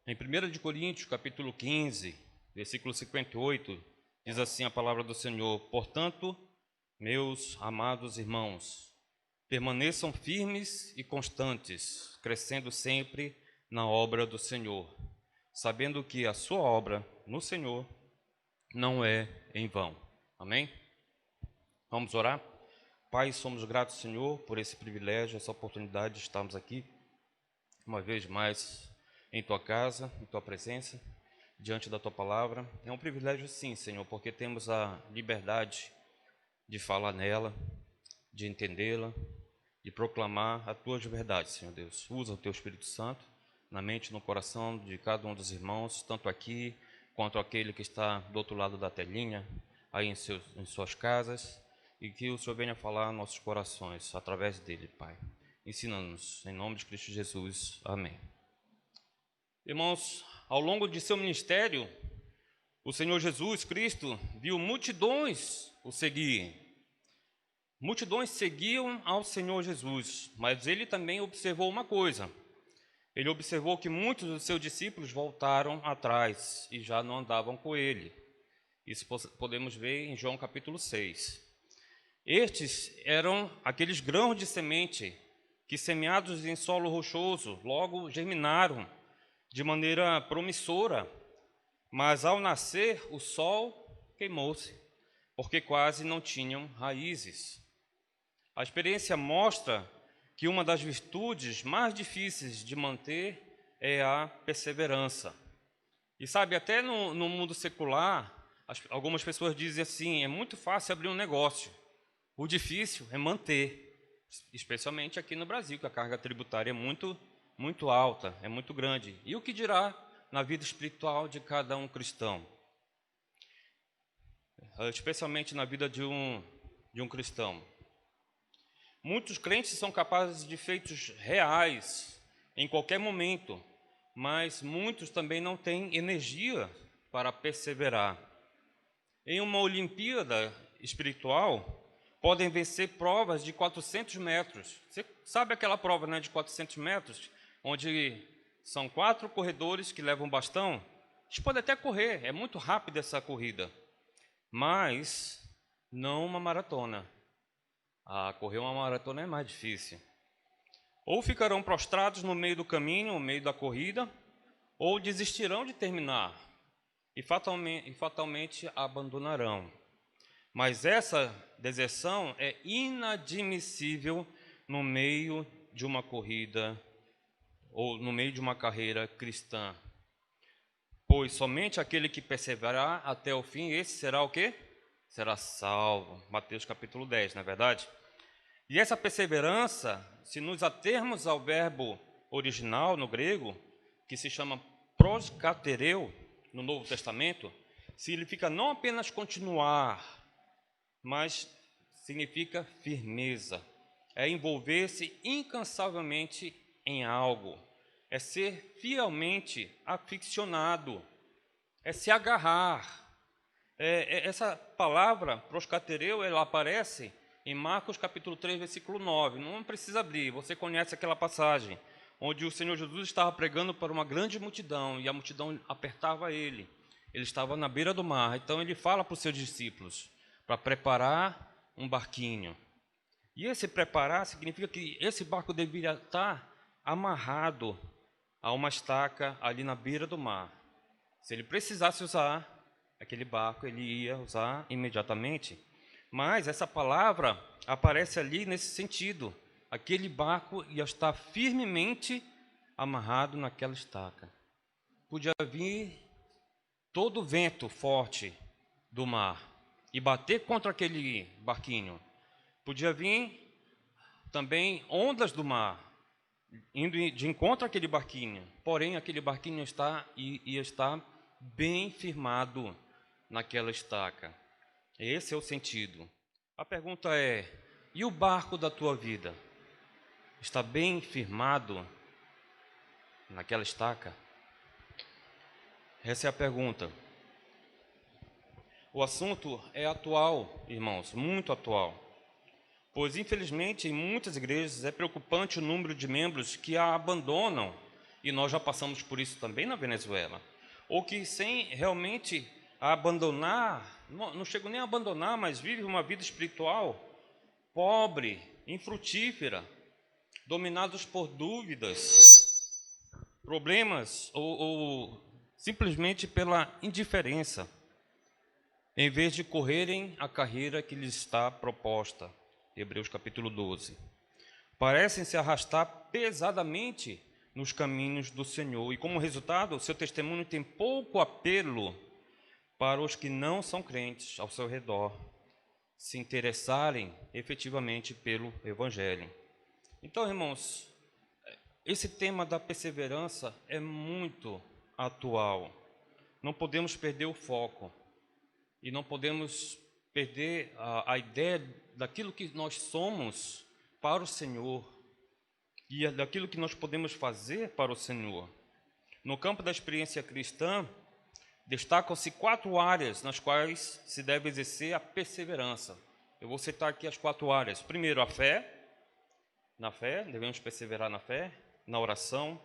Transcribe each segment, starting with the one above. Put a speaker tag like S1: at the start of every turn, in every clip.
S1: Em 1 de Coríntios, capítulo 15, versículo 58, diz assim a palavra do Senhor: Portanto, meus amados irmãos, permaneçam firmes e constantes, crescendo sempre na obra do Senhor, sabendo que a sua obra no Senhor não é em vão. Amém? Vamos orar? Pai, somos gratos, Senhor, por esse privilégio, essa oportunidade de estarmos aqui uma vez mais em Tua casa, em Tua presença, diante da Tua palavra. É um privilégio, sim, Senhor, porque temos a liberdade de falar nela, de entendê-la, de proclamar as Tuas verdades, Senhor Deus. Usa o Teu Espírito Santo na mente e no coração de cada um dos irmãos, tanto aqui quanto aquele que está do outro lado da telinha, aí em suas casas, e que o Senhor venha falar aos nossos corações através dele, Pai. Ensina-nos, em nome de Cristo Jesus. Amém. Irmãos, ao longo de seu ministério, o Senhor Jesus Cristo viu multidões o seguir. Multidões seguiam ao Senhor Jesus, mas ele também observou uma coisa. Ele observou que muitos dos seus discípulos voltaram atrás e já não andavam com ele. Isso podemos ver em João capítulo 6. Estes eram aqueles grãos de semente que, semeados em solo rochoso, logo germinaram de maneira promissora, mas ao nascer o sol queimou-se, porque quase não tinham raízes. A experiência mostra que uma das virtudes mais difíceis de manter é a perseverança. E sabe, até no mundo secular, algumas pessoas dizem assim: é muito fácil abrir um negócio, o difícil é manter, especialmente aqui no Brasil, que a carga tributária é muito alta, é muito grande. E o que dirá na vida espiritual de cada um cristão? Especialmente na vida de um cristão. Muitos crentes são capazes de feitos reais em qualquer momento, mas muitos também não têm energia para perseverar. Em uma Olimpíada espiritual, podem vencer provas de 400 metros. Você sabe aquela prova, né, de 400 metros, onde são 4 corredores que levam bastão? Eles podem até correr, é muito rápida essa corrida, mas não uma maratona. Correr uma maratona é mais difícil. Ou ficarão prostrados no meio do caminho, no meio da corrida, ou desistirão de terminar e fatalmente abandonarão. Mas essa deserção é inadmissível no meio de uma corrida ou no meio de uma carreira cristã. Pois somente aquele que perseverar até o fim, esse será o quê? Será salvo. Mateus capítulo 10, não é verdade? E essa perseverança, se nos atermos ao verbo original no grego, que se chama proskatereu no Novo Testamento, significa não apenas continuar, mas significa firmeza, é envolver-se incansavelmente em algo, é ser fielmente aficionado, é se agarrar. Essa palavra, proscatereu, ela aparece em Marcos capítulo 3, versículo 9, não precisa abrir, você conhece aquela passagem, onde o Senhor Jesus estava pregando para uma grande multidão, e a multidão apertava ele estava na beira do mar, então ele fala para os seus discípulos, para preparar um barquinho. E esse preparar significa que esse barco deveria estar amarrado a uma estaca ali na beira do mar. Se ele precisasse usar aquele barco, ele ia usar imediatamente. Mas essa palavra aparece ali nesse sentido. Aquele barco ia estar firmemente amarrado naquela estaca. Podia vir todo o vento forte do mar e bater contra aquele barquinho. Podia vir também ondas do mar, indo de encontro àquele barquinho. Porém, aquele barquinho ia estar bem firmado naquela estaca. Esse é o sentido. A pergunta é: e o barco da tua vida? Está bem firmado naquela estaca? Essa é a pergunta. O assunto é atual, irmãos, muito atual. Pois, infelizmente, em muitas igrejas é preocupante o número de membros que a abandonam e nós já passamos por isso também na Venezuela, ou que sem realmente abandonar, não chego nem a abandonar, mas vive uma vida espiritual pobre, infrutífera, dominados por dúvidas, problemas ou simplesmente pela indiferença, em vez de correrem a carreira que lhes está proposta. Hebreus capítulo 12. Parecem se arrastar pesadamente nos caminhos do Senhor, e como resultado, seu testemunho tem pouco apelo para os que não são crentes ao seu redor se interessarem efetivamente pelo Evangelho. Então, irmãos, esse tema da perseverança é muito atual. Não podemos perder o foco e não podemos perder a ideia daquilo que nós somos para o Senhor e daquilo que nós podemos fazer para o Senhor. No campo da experiência cristã, destacam-se 4 áreas nas quais se deve exercer a perseverança. Eu vou citar aqui as 4 áreas. Primeiro, a fé. Na fé, devemos perseverar na fé, na oração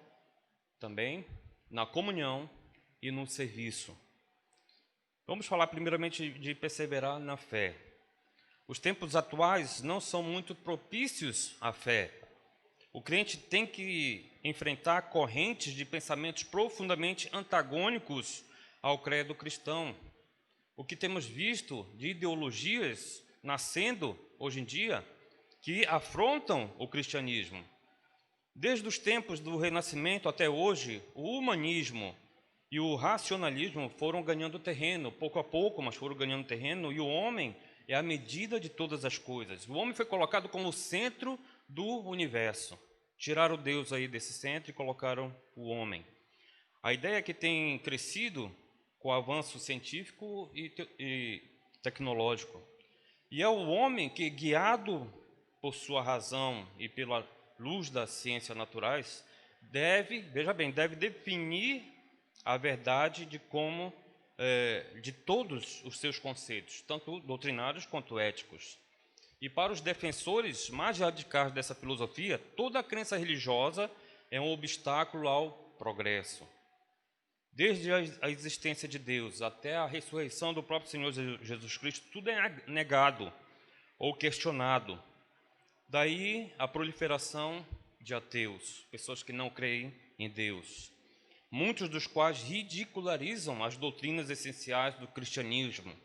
S1: também, na comunhão e no serviço. Vamos falar primeiramente de perseverar na fé. Os tempos atuais não são muito propícios à fé. O crente tem que enfrentar correntes de pensamentos profundamente antagônicos ao credo cristão. O que temos visto de ideologias nascendo hoje em dia que afrontam o cristianismo. Desde os tempos do Renascimento até hoje, o humanismo e o racionalismo foram ganhando terreno, pouco a pouco, mas foram ganhando terreno, e o homem é a medida de todas as coisas. O homem foi colocado como o centro do universo. Tiraram Deus aí desse centro e colocaram o homem. A ideia que tem crescido com o avanço científico e tecnológico. E é o homem que, guiado por sua razão e pela luz das ciências naturais, deve definir a verdade de todos os seus conceitos, tanto doutrinários quanto éticos. E para os defensores mais radicais dessa filosofia, toda crença religiosa é um obstáculo ao progresso. Desde a existência de Deus até a ressurreição do próprio Senhor Jesus Cristo, tudo é negado ou questionado. Daí a proliferação de ateus, pessoas que não creem em Deus, muitos dos quais ridicularizam as doutrinas essenciais do cristianismo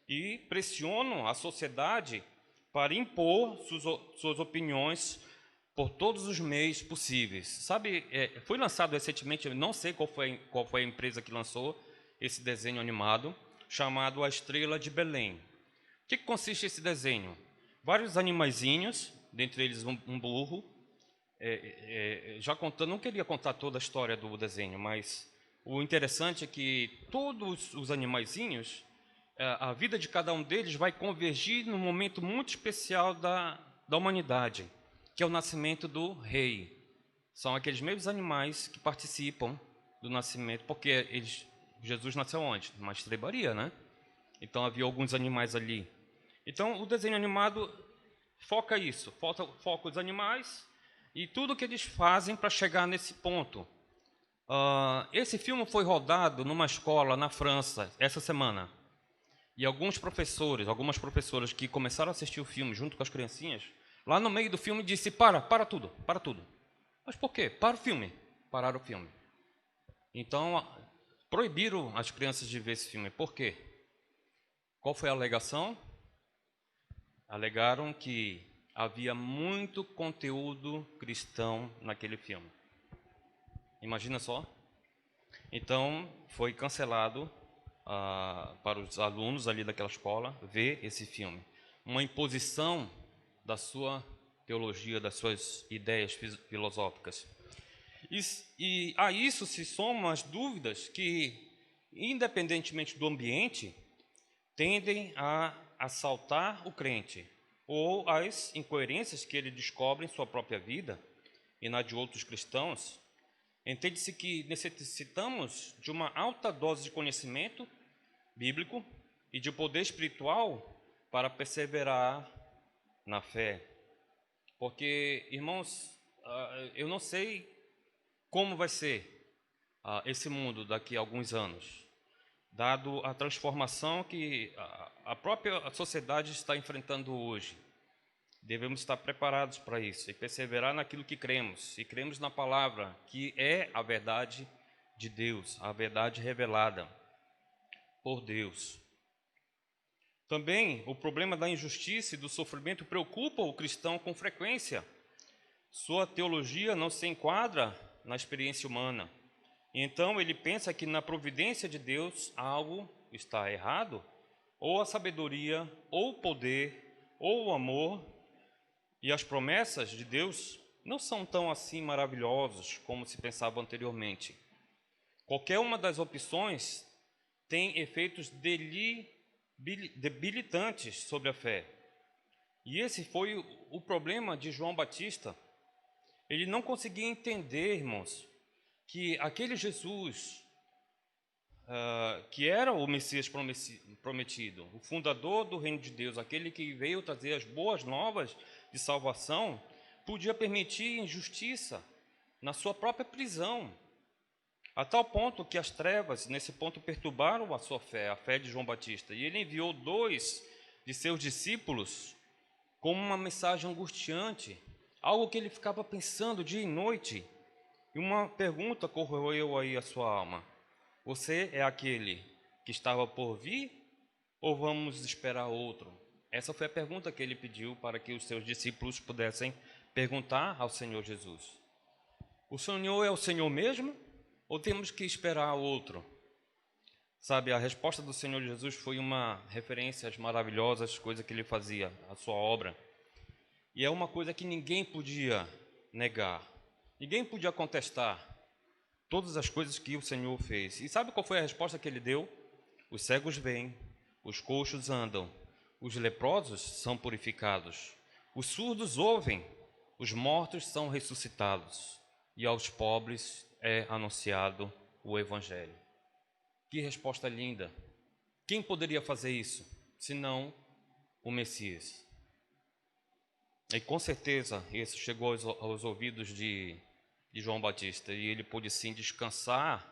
S1: e pressionam a sociedade para impor suas opiniões por todos os meios possíveis. Sabe, foi lançado recentemente, eu não sei qual foi a empresa que lançou esse desenho animado, chamado A Estrela de Belém. O que consiste esse desenho? Vários animaizinhos, dentre eles um burro. Já contando, não queria contar toda a história do desenho, mas o interessante é que todos os animaizinhos, a vida de cada um deles vai convergir num momento muito especial da humanidade, que é o nascimento do rei. São aqueles mesmos animais que participam do nascimento, porque Jesus nasceu onde? Numa estrebaria, né? Então havia alguns animais ali. Então o desenho animado foca isso, foca os animais e tudo que eles fazem para chegar nesse ponto. Esse filme foi rodado numa escola na França essa semana. E algumas professoras que começaram a assistir o filme junto com as criancinhas, lá no meio do filme disse, para tudo. Mas por quê? Para o filme. Pararam o filme. Então, proibiram as crianças de ver esse filme. Por quê? Qual foi a alegação? Alegaram que havia muito conteúdo cristão naquele filme. Imagina só. Então, foi cancelado para os alunos ali daquela escola ver esse filme. Uma imposição da sua teologia, das suas ideias filosóficas. E a isso se somam as dúvidas que, independentemente do ambiente, tendem a assaltar o crente, ou as incoerências que ele descobre em sua própria vida e na de outros cristãos. Entende-se que necessitamos de uma alta dose de conhecimento bíblico e de poder espiritual para perseverar na fé. Porque, irmãos, eu não sei como vai ser esse mundo daqui a alguns anos, dado a transformação que a própria sociedade está enfrentando hoje. Devemos estar preparados para isso e perseverar naquilo que cremos, e cremos na palavra, que é a verdade de Deus, a verdade revelada por Deus. Também o problema da injustiça e do sofrimento preocupa o cristão com frequência. Sua teologia não se enquadra na experiência humana. Então ele pensa que na providência de Deus algo está errado, ou a sabedoria, ou o poder, ou o amor, e as promessas de Deus não são tão assim maravilhosas como se pensava anteriormente. Qualquer uma das opções tem efeitos debilitantes sobre a fé. E esse foi o problema de João Batista. Ele não conseguia entender, irmãos, que aquele Jesus, que era o Messias prometido, o fundador do reino de Deus, aquele que veio trazer as boas novas de salvação, podia permitir injustiça na sua própria prisão, a tal ponto que as trevas, nesse ponto, perturbaram a sua fé, a fé de João Batista. E ele enviou 2 de seus discípulos com uma mensagem angustiante, algo que ele ficava pensando dia e noite. E uma pergunta corroeu aí a sua alma: você é aquele que estava por vir, ou vamos esperar outro? Essa foi a pergunta que ele pediu para que os seus discípulos pudessem perguntar ao Senhor Jesus. O Senhor é o Senhor mesmo, ou temos que esperar outro? Sabe, a resposta do Senhor Jesus foi uma referência às maravilhosas coisas que ele fazia, à sua obra. E é uma coisa que ninguém podia negar, ninguém podia contestar todas as coisas que o Senhor fez. E sabe qual foi a resposta que ele deu? Os cegos veem, os coxos andam, os leprosos são purificados, os surdos ouvem, os mortos são ressuscitados, e aos pobres é anunciado o Evangelho. Que resposta linda! Quem poderia fazer isso, senão o Messias? E com certeza isso chegou aos ouvidos de João Batista, e ele pôde sim descansar,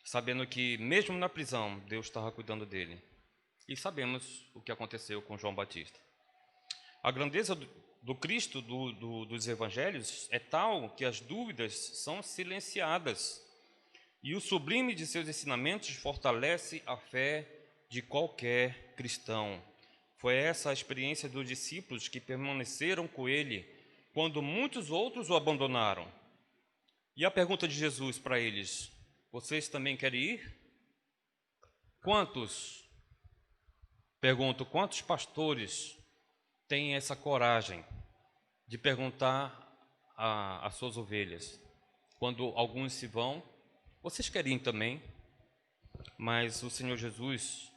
S1: sabendo que mesmo na prisão Deus estava cuidando dele. E sabemos o que aconteceu com João Batista. A grandeza do Cristo dos Evangelhos é tal que as dúvidas são silenciadas, e o sublime de seus ensinamentos fortalece a fé de qualquer cristão. Foi essa a experiência dos discípulos que permaneceram com ele quando muitos outros o abandonaram. E a pergunta de Jesus para eles: vocês também querem ir? Pergunto, quantos pastores têm essa coragem de perguntar às suas ovelhas, quando alguns se vão: vocês querem ir também? Mas o Senhor Jesus,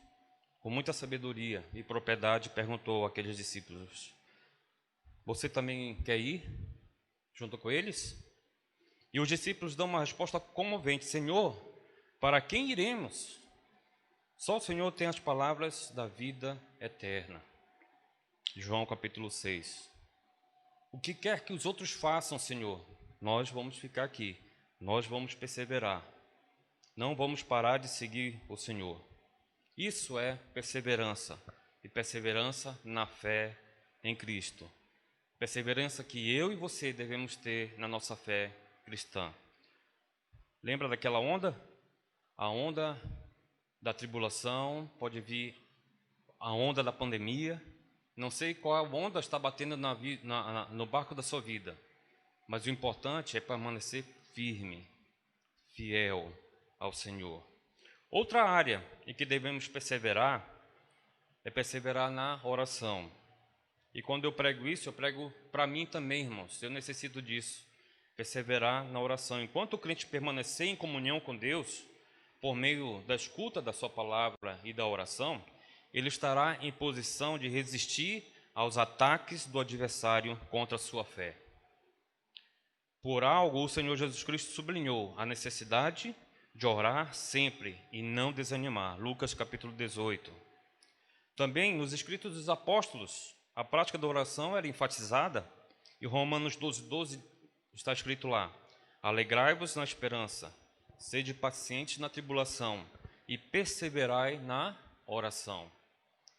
S1: com muita sabedoria e propriedade, perguntou àqueles discípulos: você também quer ir junto com eles? E os discípulos dão uma resposta comovente: Senhor, para quem iremos? Só o Senhor tem as palavras da vida eterna. João capítulo 6. O que quer que os outros façam, Senhor, nós vamos ficar aqui, nós vamos perseverar. Não vamos parar de seguir o Senhor. Isso é perseverança, e perseverança na fé em Cristo. Perseverança que eu e você devemos ter na nossa fé cristã. Lembra daquela onda? A onda da tribulação, pode vir a onda da pandemia. Não sei qual onda está batendo no barco da sua vida, mas o importante é permanecer firme, fiel ao Senhor. Outra área em que devemos perseverar é perseverar na oração. E quando eu prego isso, eu prego para mim também, irmãos. Eu necessito disso, perseverar na oração. Enquanto o crente permanecer em comunhão com Deus, por meio da escuta da sua palavra e da oração, ele estará em posição de resistir aos ataques do adversário contra a sua fé. Por algo, o Senhor Jesus Cristo sublinhou a necessidade de orar sempre e não desanimar. Lucas capítulo 18. Também nos escritos dos apóstolos, a prática da oração era enfatizada, e Romanos 12:12 está escrito lá: Alegrai-vos na esperança, sede pacientes na tribulação e perseverai na oração.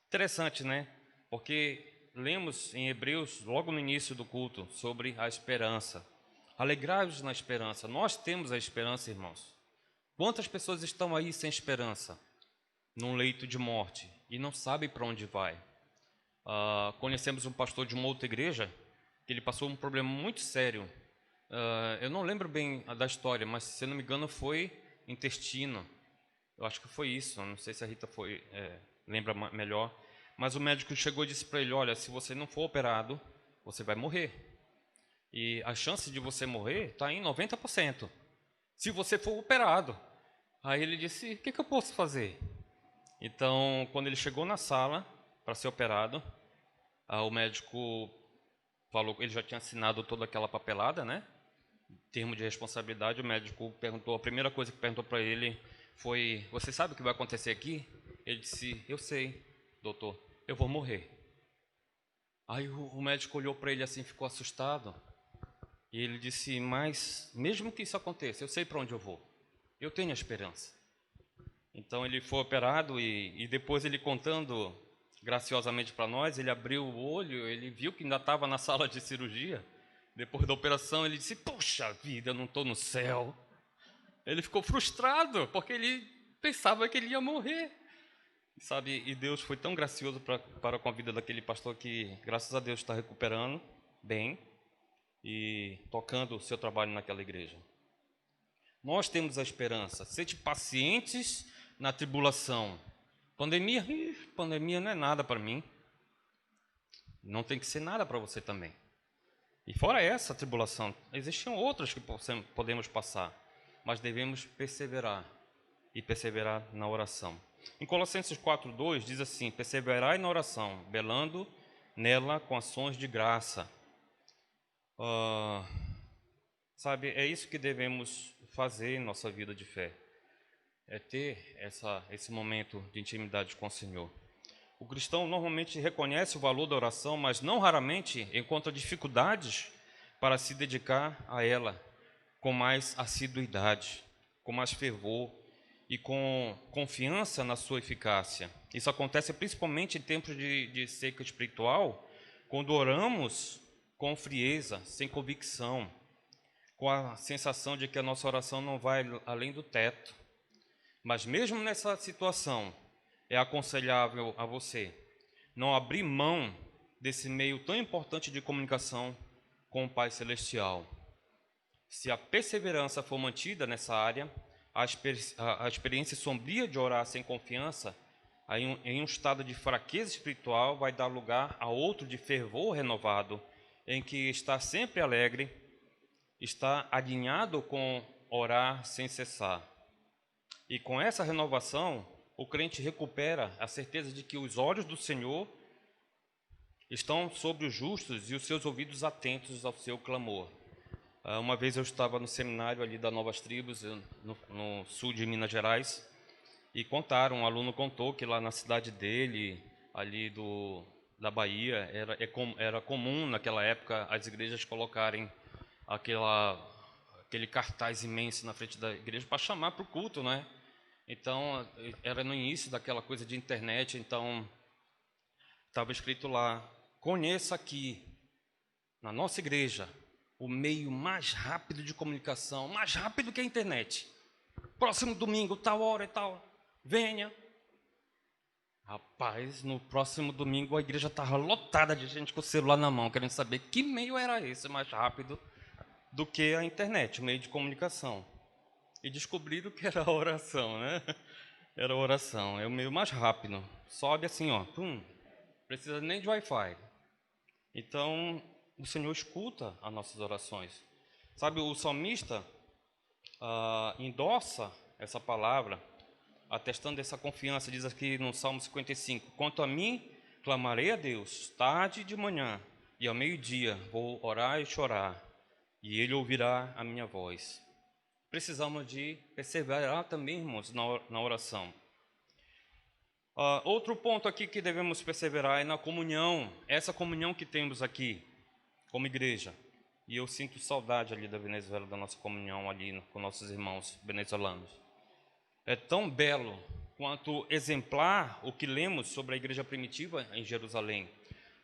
S1: Interessante, né? Porque lemos em Hebreus, logo no início do culto, sobre a esperança. Alegrai-vos na esperança. Nós temos a esperança, irmãos. Quantas pessoas estão aí sem esperança, num leito de morte, e não sabem para onde vai? Conhecemos um pastor de uma outra igreja, que ele passou um problema muito sério. Eu não lembro bem da história, mas se não me engano foi intestino. Eu acho que foi isso, não sei se a Rita lembra melhor. Mas o médico chegou e disse para ele, olha, se você não for operado, você vai morrer. E a chance de você morrer está em 90%, se você for operado. Aí ele disse, o que eu posso fazer? Então, quando ele chegou na sala para ser operado, o médico falou, ele já tinha assinado toda aquela papelada, né? Termo de responsabilidade. O médico perguntou, a primeira coisa que perguntou para ele foi, você sabe o que vai acontecer aqui? Ele disse, eu sei, doutor, eu vou morrer. Aí o médico olhou para ele assim, ficou assustado. E ele disse, mas mesmo que isso aconteça, eu sei para onde eu vou. Eu tenho a esperança. Então ele foi operado e depois ele contando graciosamente para nós, ele abriu o olho, ele viu que ainda estava na sala de cirurgia. Depois da operação ele disse, poxa vida, eu não estou no céu. Ele ficou frustrado, porque ele pensava que ele ia morrer. Sabe, e Deus foi tão gracioso para com a vida daquele pastor que, graças a Deus, está recuperando bem e tocando o seu trabalho naquela igreja. Nós temos a esperança. Sede pacientes na tribulação. Pandemia não é nada para mim. Não tem que ser nada para você também. E fora essa tribulação, existiam outras que podemos passar, mas devemos perseverar e perseverar na oração. Em Colossenses 4:2 diz assim, perseverai na oração, velando nela com ações de graça. Sabe, é isso que devemos fazer em nossa vida de fé. É ter esse momento de intimidade com o Senhor. O cristão normalmente reconhece o valor da oração, mas não raramente encontra dificuldades para se dedicar a ela com mais assiduidade, com mais fervor e com confiança na sua eficácia. Isso acontece principalmente em tempos de seca espiritual, quando oramos com frieza, sem convicção, com a sensação de que a nossa oração não vai além do teto. Mas mesmo nessa situação, é aconselhável a você não abrir mão desse meio tão importante de comunicação com o Pai Celestial. Se a perseverança for mantida nessa área, a experiência sombria de orar sem confiança, em um estado de fraqueza espiritual, vai dar lugar a outro de fervor renovado, em que está sempre alegre, está alinhado com orar sem cessar. E com essa renovação, o crente recupera a certeza de que os olhos do Senhor estão sobre os justos e os seus ouvidos atentos ao seu clamor. Uma vez eu estava no seminário ali da Novas Tribos, no sul de Minas Gerais, e um aluno contou que lá na cidade dele, ali da Bahia, era comum naquela época as igrejas colocarem aquele cartaz imenso na frente da igreja para chamar para o culto, né? Então, era no início daquela coisa de internet, então estava escrito lá, conheça aqui, na nossa igreja, o meio mais rápido de comunicação, mais rápido que a internet. Próximo domingo, tal hora e tal, venha. Rapaz, no próximo domingo a igreja estava lotada de gente com o celular na mão, querendo saber que meio era esse mais rápido do que a internet, o meio de comunicação. E descobriram que era a oração, né? Era a oração, é o meio mais rápido. Sobe assim, ó, pum, precisa nem de Wi-Fi. Então, o Senhor escuta as nossas orações. Sabe, o salmista endossa essa palavra, atestando essa confiança, diz aqui no Salmo 55, quanto a mim, clamarei a Deus, tarde e de manhã, e ao meio-dia vou orar e chorar, e Ele ouvirá a minha voz. Precisamos de perseverar também, irmãos, na oração. Outro ponto aqui que devemos perseverar é na comunhão, essa comunhão que temos aqui, como igreja. E eu sinto saudade ali da Venezuela, da nossa comunhão ali com nossos irmãos venezuelanos. É tão belo quanto exemplar o que lemos sobre a igreja primitiva em Jerusalém,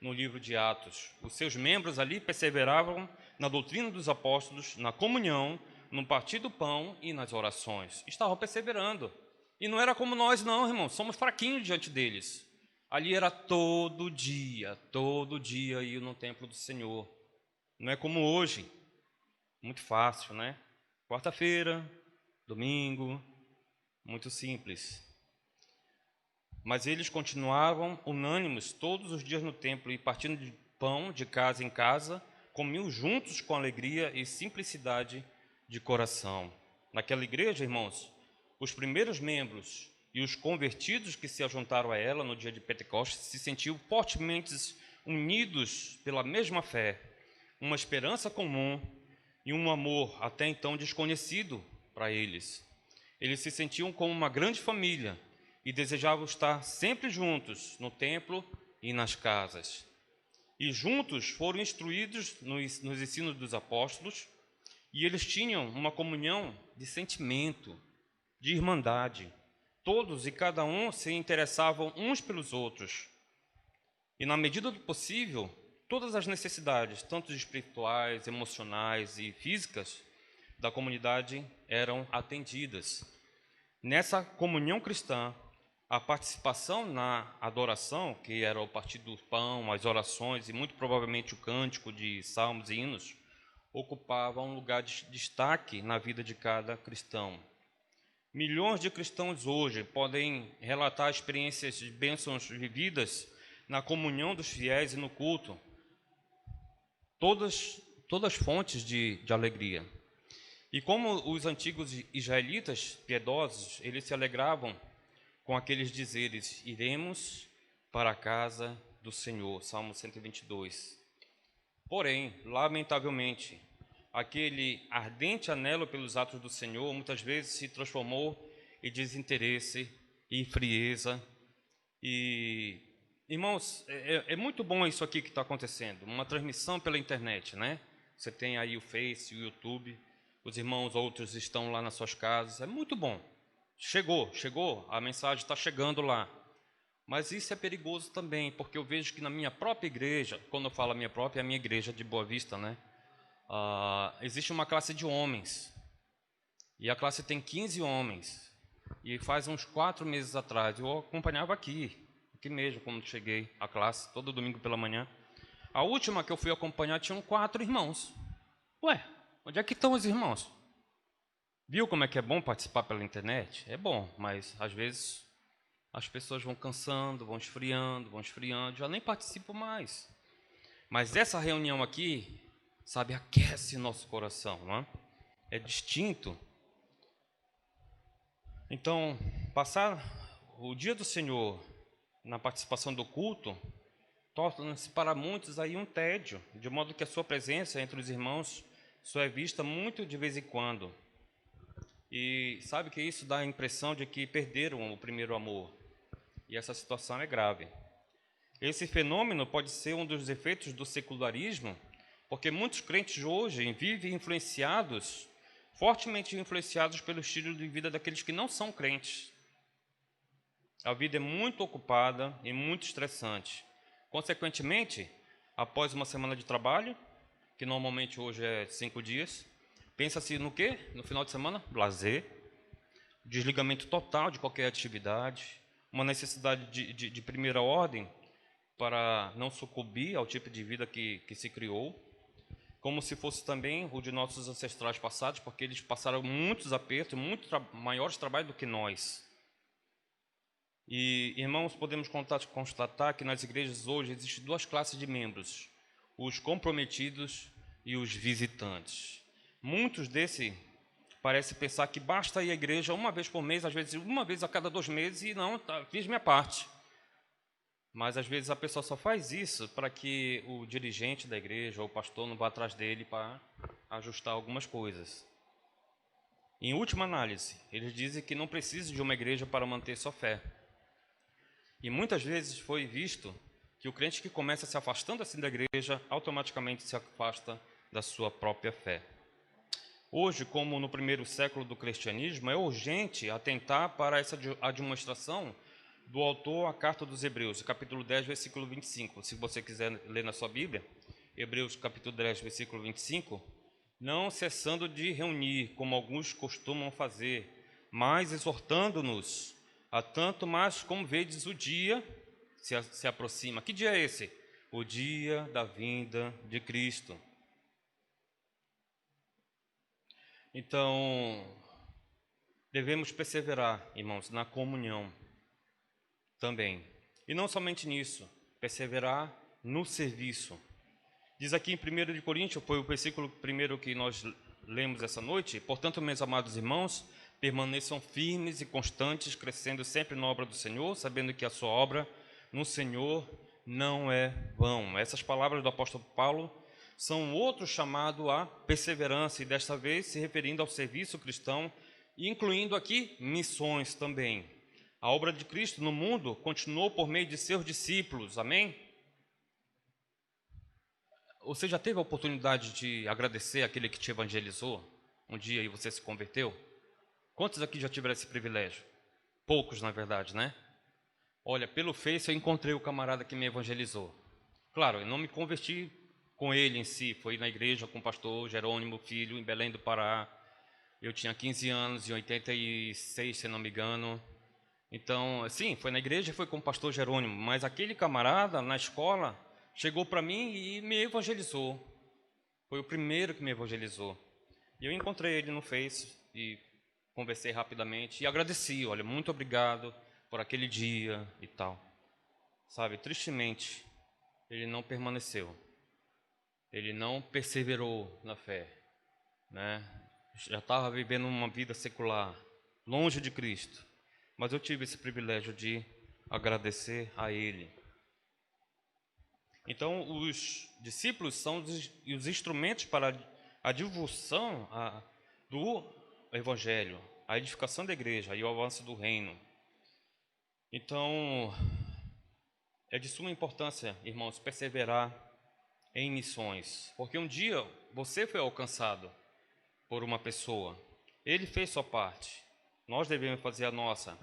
S1: no livro de Atos. Os seus membros ali perseveravam na doutrina dos apóstolos, na comunhão, no partir do pão e nas orações. Estavam perseverando. E não era como nós, não, irmãos. Somos fraquinhos diante deles. Ali era todo dia ir no templo do Senhor. Não é como hoje. Muito fácil, né? Quarta-feira, domingo, muito simples. Mas eles continuavam unânimes todos os dias no templo e partindo de pão de casa em casa, comiam juntos com alegria e simplicidade de coração. Naquela igreja, irmãos, os primeiros membros e os convertidos que se ajuntaram a ela no dia de Pentecostes se sentiam fortemente unidos pela mesma fé, uma esperança comum e um amor até então desconhecido para eles. Eles se sentiam como uma grande família e desejavam estar sempre juntos no templo e nas casas. E juntos foram instruídos nos ensinos dos apóstolos, e eles tinham uma comunhão de sentimento, de irmandade. Todos e cada um se interessavam uns pelos outros. E na medida do possível, todas as necessidades, tanto espirituais, emocionais e físicas, da comunidade eram atendidas. Nessa comunhão cristã, a participação na adoração, que era o partir do pão, as orações e muito provavelmente o cântico de salmos e hinos, ocupava um lugar de destaque na vida de cada cristão. Milhões de cristãos hoje podem relatar experiências de bênçãos vividas na comunhão dos fiéis e no culto, todas fontes de alegria. E como os antigos israelitas piedosos, eles se alegravam com aqueles dizeres: iremos para a casa do Senhor, Salmo 122. Porém, lamentavelmente, aquele ardente anelo pelos atos do Senhor muitas vezes se transformou em desinteresse e frieza. E, irmãos, é muito bom isso aqui que está acontecendo, uma transmissão pela internet, né? Você tem aí o Face, o YouTube, os irmãos outros estão lá nas suas casas, é muito bom. Chegou, a mensagem está chegando lá. Mas isso é perigoso também, porque eu vejo que na minha própria igreja, quando eu falo a minha própria, é a minha igreja de Boa Vista, né? Existe uma classe de homens, e a classe tem 15 homens, e faz uns 4 meses atrás, eu acompanhava aqui mesmo, quando cheguei à classe, todo domingo pela manhã. A última que eu fui acompanhar tinham 4 irmãos. Ué, onde é que estão os irmãos? Viu como é que é bom participar pela internet? É bom, mas às vezes as pessoas vão cansando, vão esfriando, já nem participam mais. Mas essa reunião aqui, sabe, aquece nosso coração, não é? É distinto. Então, passar o dia do Senhor na participação do culto torna-se para muitos aí um tédio, de modo que a sua presença entre os irmãos só é vista muito de vez em quando. E sabe que isso dá a impressão de que perderam o primeiro amor. E essa situação é grave. Esse fenômeno pode ser um dos efeitos do secularismo, porque muitos crentes hoje vivem fortemente influenciados pelo estilo de vida daqueles que não são crentes. A vida é muito ocupada e muito estressante. Consequentemente, após uma semana de trabalho, que normalmente hoje é 5 dias, pensa-se no quê? No final de semana? Lazer, desligamento total de qualquer atividade, uma necessidade de primeira ordem para não sucumbir ao tipo de vida que se criou, como se fosse também o de nossos ancestrais passados, porque eles passaram muitos apertos, maiores trabalhos do que nós. E, irmãos, podemos constatar que nas igrejas hoje existem 2 classes de membros, os comprometidos e os visitantes. Muitos parecem pensar que basta ir à igreja uma vez por mês, às vezes uma vez a cada 2 meses, e não, fiz minha parte. Mas às vezes a pessoa só faz isso para que o dirigente da igreja ou o pastor não vá atrás dele para ajustar algumas coisas. Em última análise, eles dizem que não precisa de uma igreja para manter sua fé. E muitas vezes foi visto que o crente que começa se afastando assim da igreja, automaticamente se afasta da sua própria fé. Hoje, como no primeiro século do cristianismo, é urgente atentar para essa demonstração do autor à Carta dos Hebreus, capítulo 10, versículo 25. Se você quiser ler na sua Bíblia, Hebreus capítulo 10, versículo 25, não cessando de reunir, como alguns costumam fazer, mas exortando-nos, a tanto mais como vedes o dia se aproxima. Que dia é esse? O dia da vinda de Cristo. Então, devemos perseverar, irmãos, na comunhão também. E não somente nisso, perseverar no serviço. Diz aqui em 1 de Coríntios, foi o versículo primeiro que nós lemos essa noite: portanto, meus amados irmãos, permaneçam firmes e constantes, crescendo sempre na obra do Senhor, sabendo que a sua obra no Senhor não é vão. Essas palavras do apóstolo Paulo são outro chamado à perseverança, e desta vez se referindo ao serviço cristão, e incluindo aqui missões também. A obra de Cristo no mundo continuou por meio de seus discípulos, amém? Você já teve a oportunidade de agradecer aquele que te evangelizou um dia e você se converteu? Quantos aqui já tiveram esse privilégio? Poucos, na verdade, né? Olha, pelo Face eu encontrei o camarada que me evangelizou. Claro, eu não me converti com ele em si, foi na igreja com o pastor Jerônimo Filho, em Belém do Pará. Eu tinha 15 anos, em 86, se não me engano. Então, sim, foi na igreja, foi com o pastor Jerônimo, mas aquele camarada na escola chegou para mim e me evangelizou. Foi o primeiro que me evangelizou. E eu encontrei ele no Face e conversei rapidamente e agradeci, olha, muito obrigado por aquele dia e tal. Sabe, tristemente, ele não permaneceu. Ele não perseverou na fé, né? Já estava vivendo uma vida secular, longe de Cristo. Mas eu tive esse privilégio de agradecer a ele. Então, os discípulos são os instrumentos para a divulgação do Evangelho, a edificação da igreja e o avanço do reino. Então, é de suma importância, irmãos, perseverar em missões, porque um dia você foi alcançado por uma pessoa, ele fez sua parte, nós devemos fazer a nossa,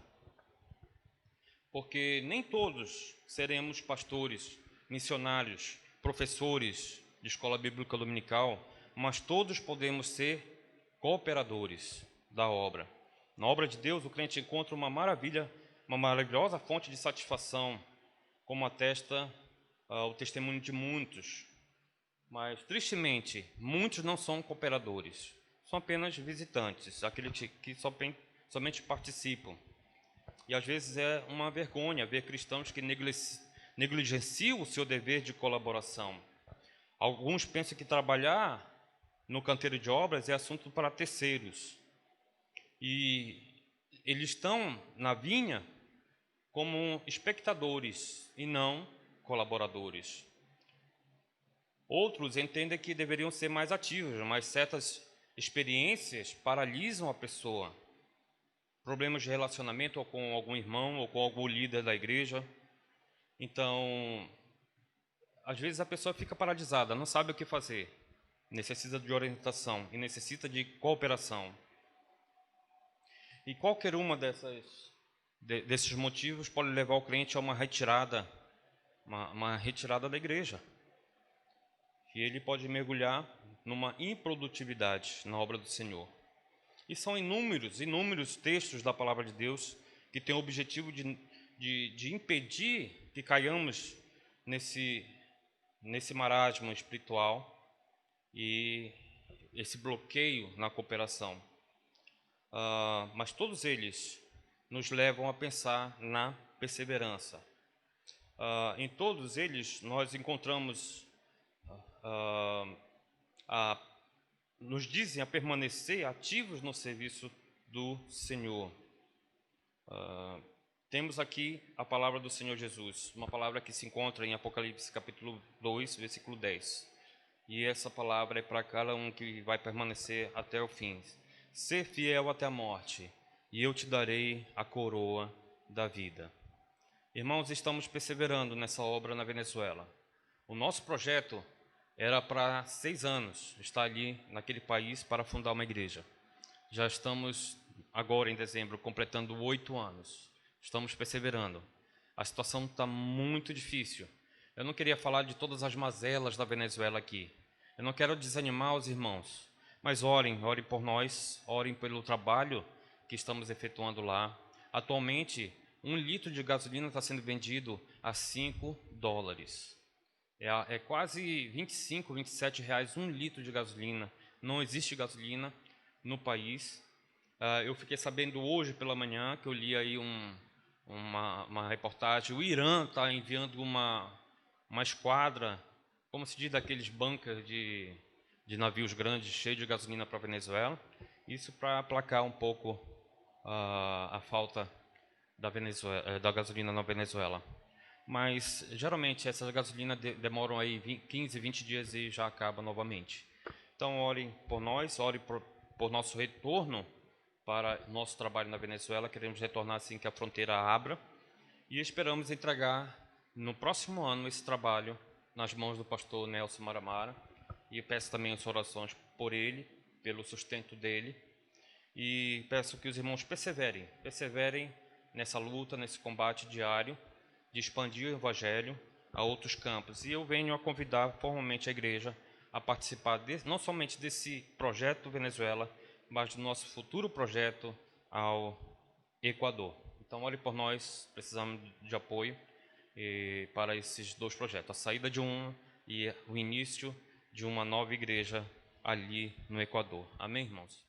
S1: porque nem todos seremos pastores, missionários, professores de escola bíblica dominical, mas todos podemos ser cooperadores da obra. Na obra de Deus, o crente encontra uma maravilhosa fonte de satisfação, como atesta o testemunho de muitos. Mas, tristemente, muitos não são cooperadores, são apenas visitantes, aqueles que somente participam. E às vezes é uma vergonha ver cristãos que negligenciam o seu dever de colaboração. Alguns pensam que trabalhar no canteiro de obras é assunto para terceiros. E eles estão na vinha como espectadores e não colaboradores. Outros entendem que deveriam ser mais ativos, mas certas experiências paralisam a pessoa. Problemas de relacionamento ou com algum irmão ou com algum líder da igreja. Então, às vezes a pessoa fica paralisada, não sabe o que fazer. Necessita de orientação e necessita de cooperação. E qualquer uma desses motivos pode levar o crente a uma retirada da igreja. E ele pode mergulhar numa improdutividade na obra do Senhor. E são inúmeros textos da palavra de Deus que têm o objetivo de impedir que caiamos nesse marasmo espiritual e esse bloqueio na cooperação. Mas todos eles nos levam a pensar na perseverança. Em todos eles nós encontramos, nos dizem a permanecer ativos no serviço do Senhor. Temos aqui a palavra do Senhor Jesus, uma palavra que se encontra em Apocalipse capítulo 2, versículo 10. E essa palavra é para cada um que vai permanecer até o fim. Ser fiel até a morte, e eu te darei a coroa da vida. Irmãos, estamos perseverando nessa obra na Venezuela. O nosso projeto Era para 6 anos estar ali naquele país para fundar uma igreja. Já estamos agora em dezembro completando 8 anos. Estamos perseverando. A situação está muito difícil. Eu não queria falar de todas as mazelas da Venezuela aqui. Eu não quero desanimar os irmãos, mas orem por nós, orem pelo trabalho que estamos efetuando lá. Atualmente, 1 litro de gasolina está sendo vendido a $5. É quase 25, 27 reais 1 litro de gasolina. Não existe gasolina no país. Eu fiquei sabendo hoje pela manhã, que eu li aí uma reportagem, o Irã está enviando uma esquadra, como se diz, daqueles bunkers de navios grandes cheios de gasolina para a Venezuela. Isso para aplacar um pouco a falta da gasolina na Venezuela. Mas geralmente essas gasolinas demoram aí 15, 20 dias e já acaba novamente. Então orem por nós, orem por nosso retorno para nosso trabalho na Venezuela. Queremos retornar assim que a fronteira abra e esperamos entregar no próximo ano esse trabalho nas mãos do pastor Nelson Maramara. E eu peço também as orações por ele, pelo sustento dele, e peço que os irmãos perseverem nessa luta, nesse combate diário de expandir o Evangelho a outros campos. E eu venho a convidar formalmente a igreja a participar não somente desse projeto Venezuela, mas do nosso futuro projeto ao Equador. Então, ore por nós, precisamos de apoio para esses 2 projetos, a saída de e o início de uma nova igreja ali no Equador. Amém, irmãos?